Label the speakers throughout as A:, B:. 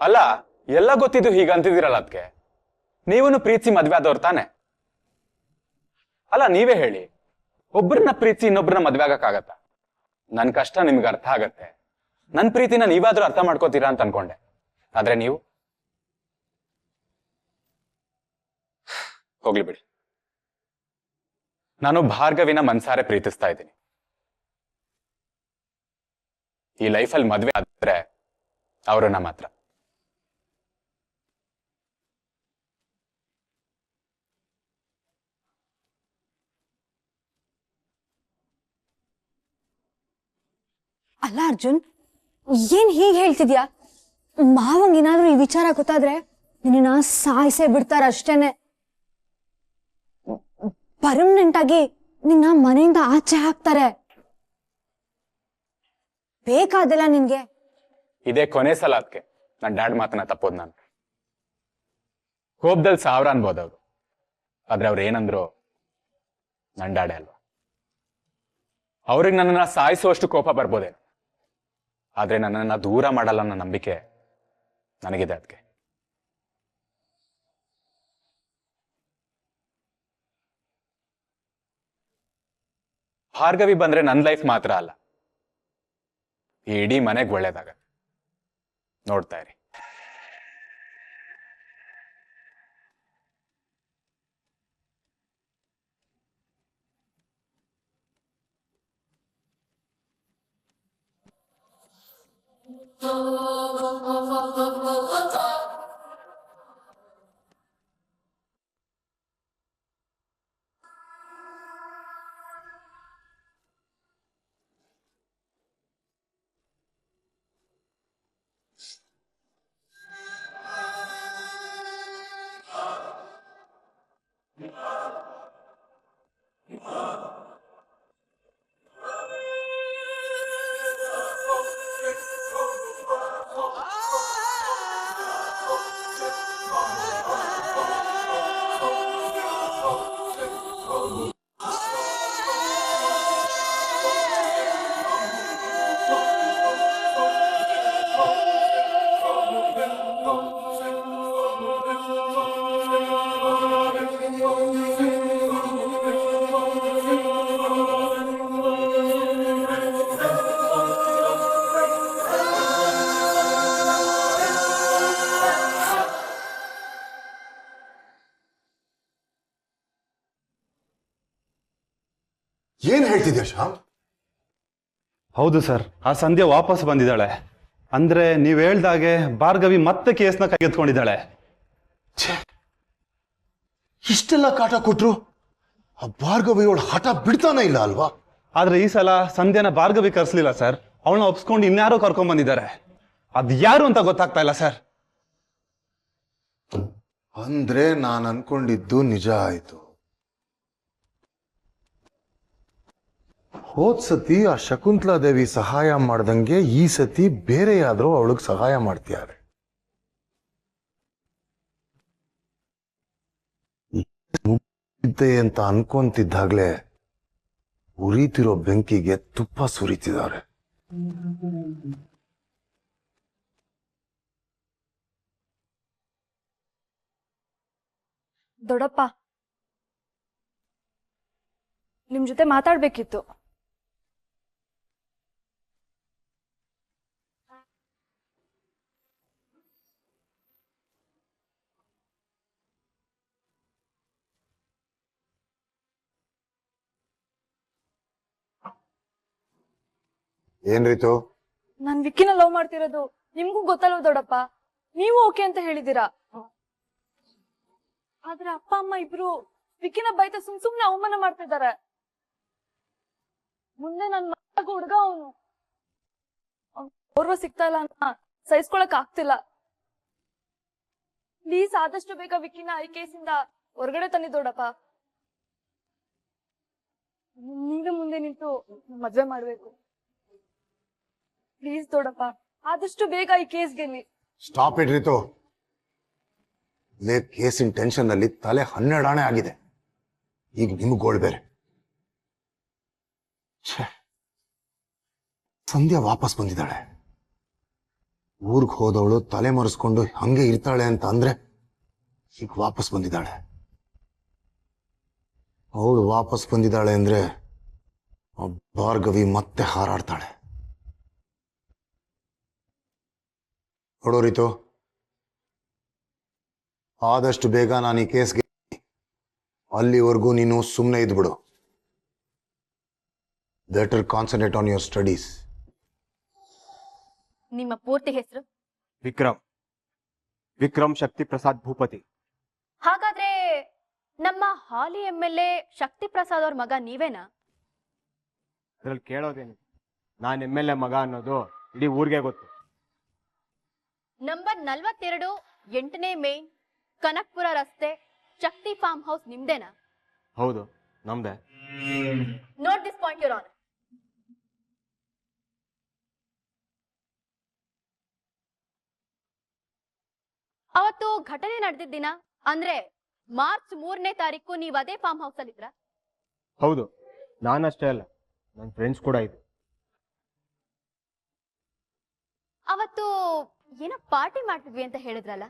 A: ಅಲ್ಲ, ಎಲ್ಲ ಗೊತ್ತಿದ್ದು ಹೀಗಂತಿದ್ದೀರಲ್ಲ ಅದಕ್ಕೆ. ನೀವನು ಪ್ರೀತಿಸಿ ಮದ್ವೆ ಆದವ್ರು ತಾನೆ? ಅಲ್ಲ, ನೀವೇ ಹೇಳಿ, ಒಬ್ಬರನ್ನ ಪ್ರೀತಿಸಿ ಇನ್ನೊಬ್ಬರನ್ನ ಮದ್ವೆ ಆಗಕ್ಕಾಗತ್ತ? ನನ್ ಕಷ್ಟ ನಿಮ್ಗೆ ಅರ್ಥ ಆಗತ್ತೆ, ನನ್ ಪ್ರೀತಿನ ನೀವಾದ್ರೂ ಅರ್ಥ ಮಾಡ್ಕೋತೀರಾ ಅಂತ ಅನ್ಕೊಂಡೆ. ಆದ್ರೆ ನೀವು ಹೋಗ್ಲಿ ಬಿಡಿ. ನಾನು ಭಾರ್ಗವಿನ ಮನ್ಸಾರೆ ಪ್ರೀತಿಸ್ತಾ ಇದ್ದೀನಿ. ಈ ಲೈಫಲ್ಲಿ ಮದ್ವೆ ಆದ್ರೆ ಅವ್ರನ್ನ ಮಾತ್ರ.
B: ಅಲ್ಲ ಅರ್ಜುನ್, ಏನ್ ಹೀಗೆ ಹೇಳ್ತಿದ್ಯಾ? ಮಾವಂಗ್ ಏನಾದ್ರೂ ಈ ವಿಚಾರ ಗೊತ್ತಾದ್ರೆ ನಿನ್ನ ಸಾಯಿಸೇ ಬಿಡ್ತಾರ ಅಷ್ಟೇನೆ. ಪರ್ಮನೆಂಟ್ ಆಗಿ ನಿನ್ನ ಮನೆಯಿಂದ ಆಚೆ ಹಾಕ್ತಾರೆ. ಬೇಕಾದಲ್ಲ ನಿನ್ಗೆ.
A: ಇದೇ ಕೊನೆ ಸಲ ಅದಕ್ಕೆ ನನ್ ಡ್ಯಾಡ್ ಮಾತನ್ನ ತಪ್ಪೋದ್ ನಾನು. ಕೋಪದಲ್ಲಿ 1000 ಅನ್ಬೋದವ್ರು, ಆದ್ರೆ ಅವ್ರು ಏನಂದ್ರು ನನ್ ಡ್ಯಾಡೇ ಅಲ್ವಾ. ಅವ್ರಿಗೆ ನನ್ನನ್ನ ಸಾಯಿಸುವಷ್ಟು ಕೋಪ ಬರ್ಬೋದೇನು, ಆದ್ರೆ ನನ್ನನ್ನ ದೂರ ಮಾಡಲ್ಲ ಅನ್ನೋ ನಂಬಿಕೆ ನನಗಿದೆ. ಅದಕ್ಕೆ ಭಾರ್ಗವಿ ಬಂದ್ರೆ ನನ್ನ ಲೈಫ್ ಮಾತ್ರ ಅಲ್ಲ, ಈ ಇಡೀ ಮನೆಗೆ ಒಳ್ಳೇದಾಗತ್ತೆ. ನೋಡ್ತಾ ಇರಿ.
C: ಏನ್ ಹೇಳ್ತಿದ್ಯಾ ಶ್ಯಾಮ್?
D: ಹೌದು ಸರ್, ಆ ಸಂಧ್ಯಾ ವಾಪಸ್ ಬಂದಿದ್ದಾಳೆ. ಅಂದ್ರೆ ನೀವ್ ಹೇಳ್ದಾಗೆ ಭಾರ್ಗವಿ ಮತ್ತೆ ಕೇಸ್ನ ಕೈಗೆತ್ಕೊಂಡಿದ್ದಾಳೆ.
C: ಇಷ್ಟೆಲ್ಲ ಕಾಟ ಕೊಟ್ರು ಆ ಭಾರ್ಗವಿಯೋಳ ಹಠ ಬಿಡ್ತಾನೆ ಇಲ್ಲ ಅಲ್ವಾ?
D: ಆದ್ರೆ ಈ ಸಲ ಸಂಧ್ಯಾನ ಭಾರ್ಗವಿ ಕರ್ಸ್ಲಿಲ್ಲ ಸರ್, ಅವಳನ್ನ ಒಪ್ಸ್ಕೊಂಡು ಇನ್ಯಾರೋ ಕರ್ಕೊಂಡ್ ಬಂದಿದ್ದಾರೆ. ಅದ್ ಯಾರು ಅಂತ ಗೊತ್ತಾಗ್ತಾ ಇಲ್ಲ ಸರ್.
C: ಅಂದ್ರೆ ನಾನು ಅನ್ಕೊಂಡಿದ್ದು ನಿಜ ಆಯ್ತು. ಹೋದ್ ಸತಿ ಆ ಶಕುಂತಲಾ ದೇವಿ ಸಹಾಯ ಮಾಡ್ದಂಗೆ ಈ ಸತಿ ಬೇರೆ ಯಾದ್ರೂ ಅವಳಿಗೆ ಸಹಾಯ ಮಾಡ್ತಿದ್ದಾರೆ. ಅಂತ ಅನ್ಕೊಂತಿದ್ದಾಗ್ಲೇ ಉರಿತಿರೋ ಬೆಂಕಿಗೆ ತುಪ್ಪ ಸುರಿತಿದ್ದಾರೆ.
E: ದೊಡ್ಡಪ್ಪ, ನಿಮ್ ಜೊತೆ ಮಾತಾಡ್ಬೇಕಿತ್ತು.
C: ಏನ್ ರೀತು?
E: ನಾನ್ ವಿಕ್ಕಿನ ಲವ್ ಮಾಡ್ತಿರೋದು ನಿಮ್ಗೂ ಗೊತ್ತಲ್ವ ದೊಡ್ಡಪ್ಪ? ನೀವು ಓಕೆ ಅಂತ ಹೇಳಿದೀರಾ. ಆದ್ರೆ ಅಪ್ಪ ಅಮ್ಮ ಇಬ್ರು ವಿಕ್ಕಿನ ಬೈತ ಸುಮ್ನೆ ಅವಮಾನ ಮಾಡ್ತಿದ್ದಾರೆ. ಮುಂದೆ ನನ್ ಮಗ ಹುಡ್ಗ ಅವನು ಗೌರವ ಸಿಗ್ತಾ ಇಲ್ಲ ಅಂತ ಸಹಿಸ್ಕೊಳಕ್ ಆಗ್ತಿಲ್ಲ. ಪ್ಲೀಸ್ ಆದಷ್ಟು ಬೇಗ ವಿಕ್ಕಿನ ಈ ಕೇಸಿಂದ ಹೊರಗಡೆ ತನ್ನಿ ದೊಡ್ಡಪ್ಪ. ನೀವೇ ಮುಂದೆ ನಿಂತು ಮದ್ವೆ ಮಾಡ್ಬೇಕು. ಪ್ಲೀಸ್ ದೊಡ್ಡಪ್ಪ, ಆದಷ್ಟು ಬೇಗ ಈ ಕೇಸ್ ಗೆಲ್ಲಿ.
C: Stop it Ritu. ಕೇಸಿನ ಟೆನ್ಷನ್ ನಲ್ಲಿ ತಲೆ 12 ಆಣೆ ಆಗಿದೆ. ಈಗ ನಿಮ್ಗೆ ಗೋಳ್ ಬೇರೆ. ಸಂಧ್ಯಾ ವಾಪಸ್ ಬಂದಿದ್ದಾಳೆ. ಊರ್ಗ್ ಹೋದವಳು ತಲೆ ಮರೆಸ್ಕೊಂಡು ಹಂಗೆ ಇರ್ತಾಳೆ ಅಂತ ಅಂದ್ರೆ ಈಗ ವಾಪಸ್ ಬಂದಿದ್ದಾಳೆ. ಅವಳು ವಾಪಸ್ ಬಂದಿದ್ದಾಳೆ ಅಂದ್ರೆ ಆ ಭಾರ್ಗವಿ ಮತ್ತೆ ಹಾರಾಡ್ತಾಳೆ. ನೋಡೋರಿತು, ಆದಷ್ಟು ಬೇಗ ನಾನು ಈ ಕೇಸ್ಗೆ, ಅಲ್ಲಿವರೆಗೂ ನೀನು ಸುಮ್ಮನೆ ಇದ್ಬಿಡು. Better concentrate on your studies.
E: ನಿಮ್ಮ ಪೂರ್ತಿ ಹೆಸರು?
F: ವಿಕ್ರಮ್ ಶಕ್ತಿ ಪ್ರಸಾದ್ ಭೂಪತಿ.
E: ಹಾಗಾದ್ರೆ ನಮ್ಮ ಹಾಲಿ MLA ಶಕ್ತಿ ಪ್ರಸಾದ್ ಅವ್ರ ಮಗ ನೀವೇನಾ?
F: ಅದ್ರಲ್ಲಿ ಕೇಳೋದೇನು, ನಾನು MLA ಮಗ ಅನ್ನೋದು ಇಡೀ ಊರಿಗೆ ಗೊತ್ತು.
E: ನಂಬರ್ 42 8ನೇ ಮೇನ್ ಕನಕ್ಪುರ ರಸ್ತೆ ಶಕ್ತಿ ಫಾರ್ಮ್ ಹೌಸ್ ನಿಮ್ದೇನಾ?
F: ಹೌದು, ನಮ್ದೆ.
E: Note this point your honour. ಅವತ್ತು ಘಟನೆ ನಡೆದಿದ್ದ ದಿನ ಅಂದ್ರೆ ಮಾರ್ಚ್ 3ನೇ ತಾರೀಕು ನೀವು ಅದೇ ಫಾರ್ಮ್ ಹೌಸ್ ಅಲ್ಲಿ ಇದ್ರ?
F: ಹೌದು, ನಾನಷ್ಟೇ ಅಲ್ಲ, ನನ್ನ ಫ್ರೆಂಡ್ಸ್ ಕೂಡ ಇದೆ.
E: ಅವತ್ತು ಏನೋ ಪಾರ್ಟಿ ಮಾಡ್ತಿದ್ವಿ ಅಂತ ಹೇಳಿದ್ರಲ್ಲ,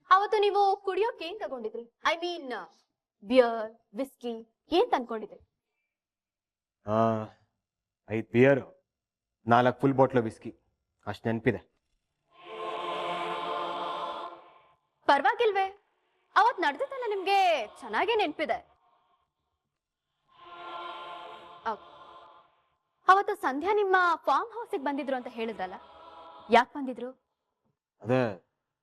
E: ಅವತ್ತು ನೀವು ಕುಡಿಯೋಕೆ ಏನ್ ತಗೊಂಡಿದ್ರಿ? ಐ ಮೀನ್ ಬಿಯರ್, ವಿಸ್ಕಿ ಏನ್ ತಂದ್ಕೊಂಡಿದ್ರಿ?
F: 5 ಬಿಯರ್, 4 ಫುಲ್ ಬಾಟ್ಲ್ ವಿಸ್ಕಿ, ಅಷ್ಟು ನೆನಪಿದೆ.
E: ಪರವಾಗಿಲ್ವೇ, ಅವತ್ ನಡೆದಿದ್ದಲ್ಲ ನಿಮ್ಗೆ ಚೆನ್ನಾಗೇ ನೆನ್ಪಿದೆ. ಅವತ್ತು ಸಂಧ್ಯಾ ನಿಮ್ಮ ಫಾರ್ಮ್ ಹೌಸಿಗೆ ಬಂದಿದ್ರು ಅಂತ ಹೇಳಿದ್ರಲ್ಲ, ಯಾಕೆ ಬಂದಿದ್ರು?
F: ಅದೇ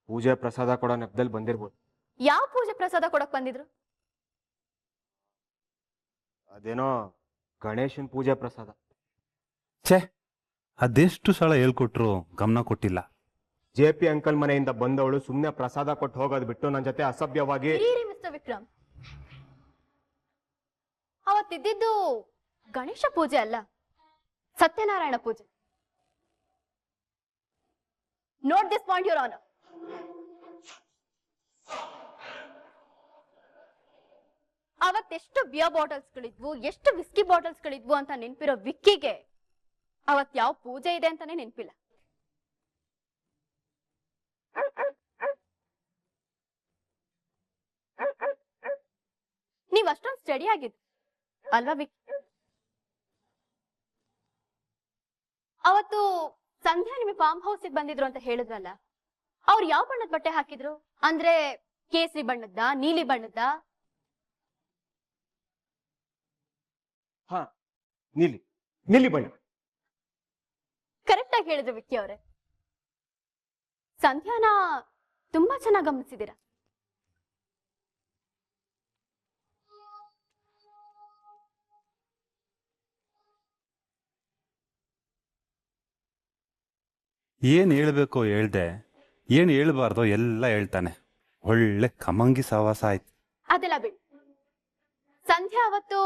F: ಪೂಜೆ ಪ್ರಸಾದ ಕೊಡೋ ನೆಪದಲ್ಲಿ ಬಂದಿರ್ಬೋದು.
E: ಯಾವ ಪೂಜೆ ಪ್ರಸಾದ ಕೊಡಕ್ ಬಂದಿದ್ರು?
F: ಅದೇನೋ ಗಣೇಶನ್ ಪೂಜೆ ಪ್ರಸಾದ.
D: ಛೇ, ಅದೆಷ್ಟು ಸಲ ಹೇಳ್ಕೊಟ್ರು ಗಮನ ಕೊಟ್ಟಿಲ್ಲ.
F: JP ಅಂಕಲ್ ಮನೆಯಿಂದ ಬಂದವಳು ಸುಮ್ಮನೆ ಪ್ರಸಾದ ಕೊಟ್ಟು ಹೋಗೋದು ಬಿಟ್ಟು ನನ್ನ ಜೊತೆ ಅಸಭ್ಯವಾಗಿ.
E: ಮಿಸ್ಟರ್ ವಿಕ್ರಮ್, ಅವತ್ತಿದ್ದು ಗಣೇಶ ಪೂಜೆ ಅಲ್ಲ, ಸತ್ಯನಾರಾಯಣ ಪೂಜೆ. Note this point your honour. ಅವತ್ತೆಷ್ಟು ಬಿಯರ್ ಬಾಟಲ್ಸ್ ಗಳಿದ್ವು, ಎಷ್ಟು ವಿಸ್ಕಿ ಬಾಟಲ್ಸ್ ಗಳಿದ್ವು ಅಂತ ನೆನ್ಪಿರೋ ವಿಕ್ಕಿಗೆ ಅವತ್ ಯಾವ ಪೂಜೆ ಇದೆ ಅಂತಾನೆ ನೆನ್ಪಿಲ್ಲ. ನೀವ್ ಅಷ್ಟೊಂದು ಸ್ಟಡಿ ಆಗಿದ್ದು ಅಲ್ವಾ ವಿಕ್ಕಿ? ಅವತ್ತು ಸಂಧ್ಯಾ ನಿಮಗೆ ಫಾರ್ಮ್ ಹೌಸಿಗೆ ಬಂದಿದ್ರು ಅಂತ ಹೇಳಿದ್ರಲ್ಲ, ಅವ್ರು ಯಾವ ಬಣ್ಣದ ಬಟ್ಟೆ ಹಾಕಿದ್ರು? ಅಂದ್ರೆ ಕೇಸರಿ ಬಣ್ಣದ, ನೀಲಿ ಬಣ್ಣದ?
F: ಹಾ, ನೀಲಿ ಬಣ್ಣ.
E: ಕರೆಕ್ಟ್ ಆಗಿ ಹೇಳಿದ್ರು ವಿಕ್ಕಿ ಅವರೇ. ಸಂಧ್ಯಾನ ತುಂಬಾ ಚೆನ್ನಾಗಿ ಗಮನಿಸಿದ್ದೀರಾ.
D: ಏನು ಹೇಳ್ಬೇಕೋ ಹೇಳ್ದೆ, ಏನು ಹೇಳ್ಬಾರ್ದೋ ಎಲ್ಲ ಹೇಳ್ತಾನೆ. ಒಳ್ಳೆ ಕಮಂಗಿ ಸಹವಾಸ ಆಯ್ತು.
E: ಅದೆಲ್ಲ ಬಿಡಿ. ಸಂಧ್ಯಾ ಅವತ್ತು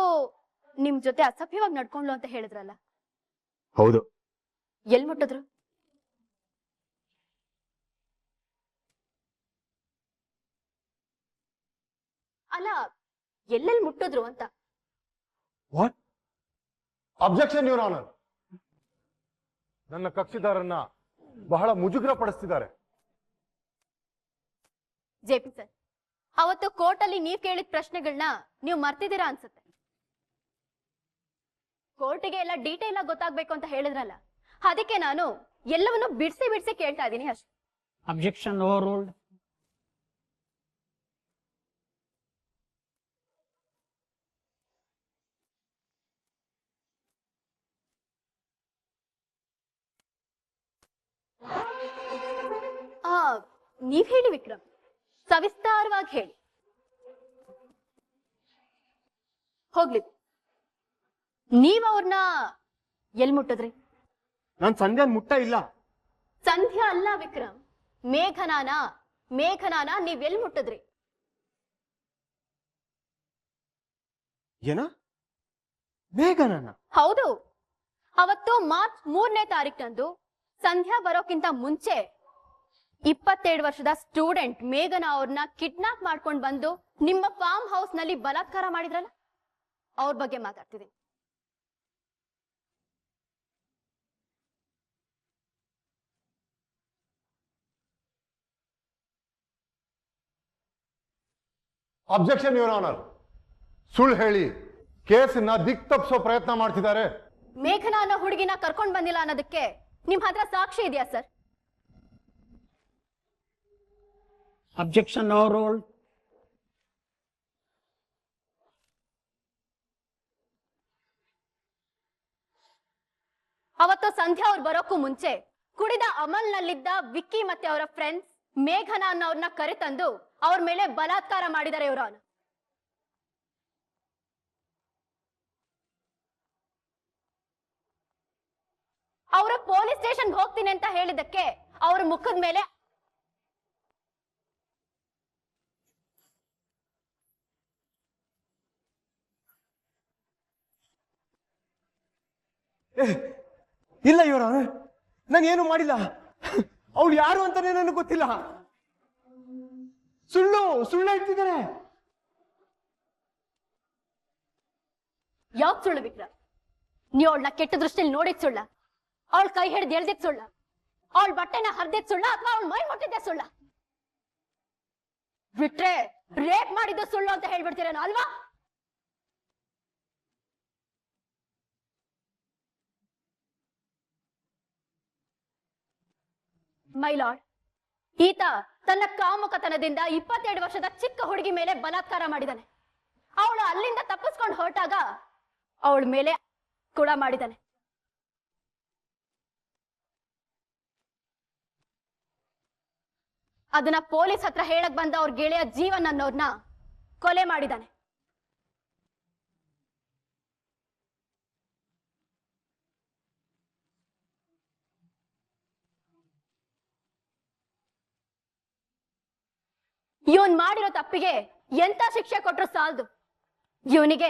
E: ನಿಮ್ ಜೊತೆ ಅಸಭ್ಯವಾಗಿ ನಡ್ಕೊಂಡ್ಲು ಅಂತ ಹೇಳಿದ್ರಲ್ಲ,
F: ಹೌದು.
E: ಎಲ್ ಮುಟ್ಟಿದ್ರು? ಅಲ್ಲ, ಎಲ್ಲೆಲ್ಲಿ ಮುಟ್ಟಿದ್ರು ಅಂತ.
C: ವಾಟ್? Objection your honour. ನನ್ನ ಕಕ್ಷಿದಾರನ್ನ ಬಹಳ ಮುಜುಗರ ಪಡಿಸ್ತಿದ್ದಾರೆ.
E: JP ಸರ್, ಅವತ್ತು ಕೋರ್ಟ್ ಅಲ್ಲಿ ನೀವ್ ಕೇಳಿದ ಪ್ರಶ್ನೆಗಳನ್ನ ನೀವು ಮರ್ತಿದ್ದೀರಾ ಅನ್ಸುತ್ತೆ. ಕೋರ್ಟಿಗೆ ಎಲ್ಲ ಡೀಟೇಲ್ ಆಗಿ ಗೊತ್ತಾಗ್ಬೇಕು ಅಂತ ಹೇಳಿದ್ರಲ್ಲ, ಅದಕ್ಕೆ ನಾನು ಎಲ್ಲವನ್ನು ಬಿಡಿಸಿ ಕೇಳ್ತಾ ಇದ್ದೀನಿ ಅಷ್ಟೇ.
G: Objection over ruled.
E: ನೀವ್ ಹೇಳಿ ವಿಕ್ರಮ್, ಸವಿಸ್ತಾರವಾಗಿ ಹೇಳಿ. ಹೋಗ್ಲಿ, ನೀವ್ ಅವ್ರನ್ನ ಎಲ್ ಮುಟ್ಟಿದ್ರಿ?
F: ನಾನ್ ಸಂಧ್ಯಾನ್ ಮುಟ್ಟ ಇಲ್ಲ.
E: ಸಂಧ್ಯಾ ಅಲ್ಲ ವಿಕ್ರಮ್, ಮೇಘನಾನ ನೀವ್ ಎಲ್ ಮುಟ್ಟಿದ್ರಿ?
F: ಏನ? ಮೇಘನನ?
E: ಹೌದು. ಅವತ್ತು ಮಾರ್ಚ್ 3ನೇ ತಾರೀಕಂದು ಸಂಧ್ಯಾ ಬರೋಕ್ಕಿಂತ ಮುಂಚೆ 27 ವರ್ಷದ ಸ್ಟೂಡೆಂಟ್ ಮೇಘನಾ ಅವ್ರನ್ನ ಕಿಡ್ನಾಪ್ ಮಾಡ್ಕೊಂಡು ಬಂದು ನಿಮ್ಮ ಫಾರ್ಮ್ ಹೌಸ್ ನಲ್ಲಿ ಬಲಾತ್ಕಾರ ಮಾಡಿದ್ರಲ್ಲ, ಅವ್ರ ಬಗ್ಗೆ ಮಾತಾಡ್ತಿದ್ದೀನಿ.
C: Objection your honour. ಸುಳ್ಳು ಹೇಳಿ ಕೇಸನ್ನ ದಿಕ್ ತಪ್ಪಿಸೋ ಪ್ರಯತ್ನ ಮಾಡ್ತಿದ್ದಾರೆ.
E: ಮೇಘನಾ ಅನ್ನೋ ಹುಡುಗಿನ ಕರ್ಕೊಂಡ್ ಬಂದಿಲ್ಲ ಅನ್ನೋದಕ್ಕೆ ನಿಮ್ ಹತ್ರ ಸಾಕ್ಷಿ ಇದೆಯಾ ಸರ್?
G: Objection overruled.
E: ಅವತ್ತು ಸಂಧ್ಯಾ ಅವ್ರು ಬರೋಕ್ಕೂ ಮುಂಚೆ ಕುಡಿದ ಅಮಲ್ನಲ್ಲಿದ್ದ ವಿಕ್ಕಿ ಮತ್ತೆ ಅವರ ಫ್ರೆಂಡ್ಸ್ ಮೇಘನಾ ಅನ್ನೋರ್ನ ಕರೆತಂದು ಅವ್ರ ಮೇಲೆ ಬಲಾತ್ಕಾರ ಮಾಡಿದ್ದಾರೆ ಇವರು. ಅವರು ಪೊಲೀಸ್ ಸ್ಟೇಷನ್ಗೆ ಹೋಗ್ತೀನಿ ಅಂತ ಹೇಳಿದಕ್ಕೆ ಅವ್ರ ಮುಖದ ಮೇಲೆ
F: ಇಲ್ಲ ಇವರ ನಾನು ಏನು ಮಾಡಿಲ್ಲ. ಅವಳು ಯಾರು ಅಂತಾನೆ ನನಗೆ ಗೊತ್ತಿಲ್ಲ. ಸುಳ್ಳು ಸುಳ್ಳು ಹೇಳ್ತಿದ್ದಾರೆ.
E: ಯಾವ್ದು ಸುಳ್ಳು ವಿಕ್ರಮ್? ನೀವ್ ಅವಳನ್ನ ಕೆಟ್ಟ ದೃಷ್ಟಿಯಲ್ಲಿ ನೋಡಿದ್ ಸುಳ್ಳ? ಅವಳ ಕೈ ಹಿಡಿದು ಎಳ್ದಿದ್ ಸುಳ್ಳ? ಅವಳ ಬಟ್ಟೆನ ಹರಿದಿದ್ ಸುಳ್ಳ ಅಥವಾ ಅವಳ ಮೈ ಮುಟ್ಟಿದ್ದೆ ಸುಳ್ಳ? ಬಿಟ್ರೆ ರೇಪ್ ಮಾಡಿದ್ದು ಸುಳ್ಳು ಅಂತ ಹೇಳ್ಬಿಡ್ತೀರೇನೋ ಅಲ್ವಾ? ಮೈ ಲಾರ್ಡ್, ಈತ ತನ್ನ ಕಾಮುಕತನದಿಂದ 22 ವರ್ಷದ ಚಿಕ್ಕ ಹುಡುಗಿ ಮೇಲೆ ಬಲಾತ್ಕಾರ ಮಾಡಿದಾನೆ. ಅವಳು ಅಲ್ಲಿಂದ ತಪ್ಪಿಸ್ಕೊಂಡು ಹೊರಟಾಗ ಅವಳ ಮೇಲೆ ಕೂಡ ಮಾಡಿದಾನೆ. ಅದನ್ನ ಪೊಲೀಸ್ ಹತ್ರ ಹೇಳಕ್ ಬಂದ ಅವ್ರ ಗೆಳೆಯ ಜೀವನ್ ಅನ್ನೋರ್ನ ಕೊಲೆ ಮಾಡಿದಾನೆ. ಇವನ್ ಮಾಡಿರೋ ತಪ್ಪಿಗೆ ಎಂತ ಶಿಕ್ಷೆ ಕೊಟ್ರು ಸಾಲದು. ಇವನಿಗೆ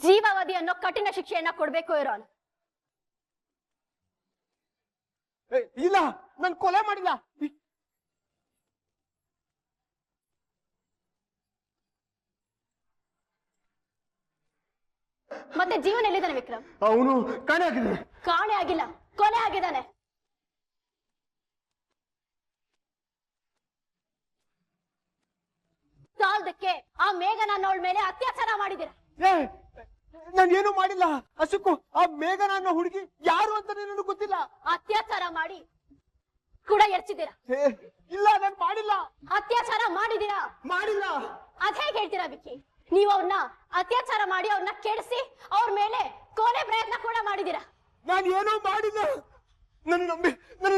E: ಜೀವಾವಧಿ ಅನ್ನೋ ಕಠಿಣ ಶಿಕ್ಷೆಯನ್ನ ಕೊಡ್ಬೇಕು ಇರೋನು.
F: ಇಲ್ಲ, ನಾನು ಕೊಲೆ ಮಾಡಿಲ್ಲ.
E: ಮತ್ತೆ ಜೀವನ ಎಲ್ಲಿದ್ದಾನೆ ವಿಕ್ರಮ್?
F: ಅವನು ಕಾಣೆ ಆಗಿದ್ದಾನೆ.
E: ಕಾಣೆ ಆಗಿಲ್ಲ, ಕೊಲೆ ಆಗಿದ್ದಾನೆ. ಸಾಲದಕ್ಕೆ ಆ ಮೇಘನ ಅನ್ನೋಳ ಮೇಲೆ ಅತ್ಯಾಚಾರ ಮಾಡಿದಿರ.
F: ನಾನು ಏನು ಮಾಡಿಲ್ಲ ಅಶೋಕು. ಆ ಮೇಘನ ಅನ್ನೋ ಹುಡುಗಿ ಯಾರು ಅಂತ ನನಗೆ ಗೊತ್ತಿಲ್ಲ.
E: ಅತ್ಯಾಚಾರ ಮಾಡಿ ಕೂಡ ಎರ್ಚಿದ್ದೀರಾ?
F: ಇಲ್ಲ, ನಾನು ಮಾಡಿಲ್ಲ.
E: ಅತ್ಯಾಚಾರ ಮಾಡಿದೀರಾ?
F: ಮಾಡಿಲ್ಲ.
E: ಅದ್ ಹೇಗೆ ಹೇಳ್ತೀರಾ ವಿಕ್ಕಿ? ನೀವು ಅವ್ರನ್ನ ಅತ್ಯಾಚಾರ ಮಾಡಿ ಅವ್ರನ್ನ ಕೆಡಿಸಿ ಅವ್ರ ಮೇಲೆ ಕೊಲೆ ಪ್ರಯತ್ನ ಕೂಡ ಮಾಡಿದೀರಾ.
F: ನಾನು ಏನೂ ಮಾಡಿಲ್ಲ. ನನ್ನ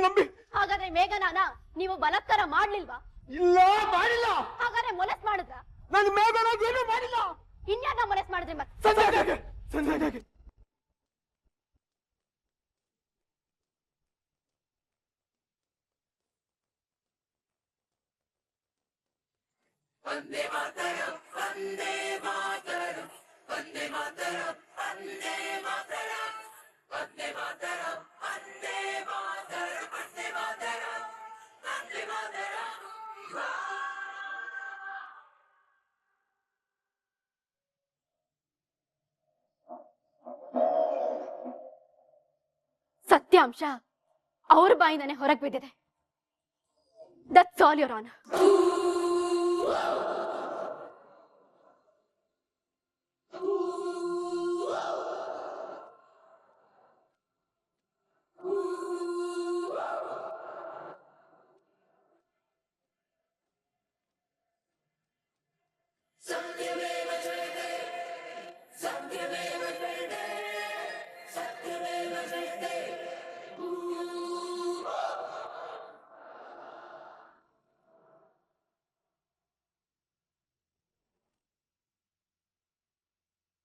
F: ನಂಬಿ.
E: ಹಾಗಾದ್ರೆ ಮೇಘನಾನ ನೀವು ಬಲಾತ್ಕಾರ ಮಾಡ್ಲಿಲ್ವಾ?
F: ಇಲ್ಲ, ಮಾಡಿಲ್ಲ.
E: ಹಾಗಾದ್ರೆ ಮೊಲೆಸ್ ಮಾಡಿದ್ರ?
F: ನಾನು ಮೇಘನಾಗ ಏನೂ ಮಾಡಿಲ್ಲ.
E: ಇನ್ಯಾರನ್ನ ಮೊಲೆಸ್ ಮಾಡಿದ್ರಿ? ಮತ್ತೆ
F: ಸಂಧ್ಯಾಗೆ
E: ಸತ್ಯಾಂಶ ಅವ್ರ ಬಾಯಿಂದಾನೆ ಹೊರಗೆ ಬಿದ್ದಿದೆ. That's all your honour.